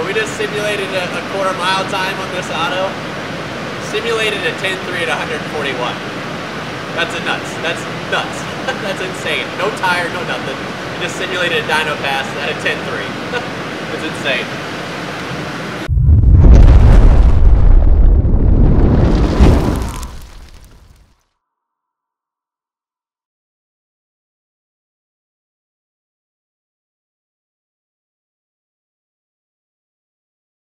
So we just simulated a quarter-mile time on this auto. Simulated a 10.3 at 141. That's a nuts. That's nuts. That's insane. No tire, no nothing. We just simulated a dyno pass at a 10.3. It's insane.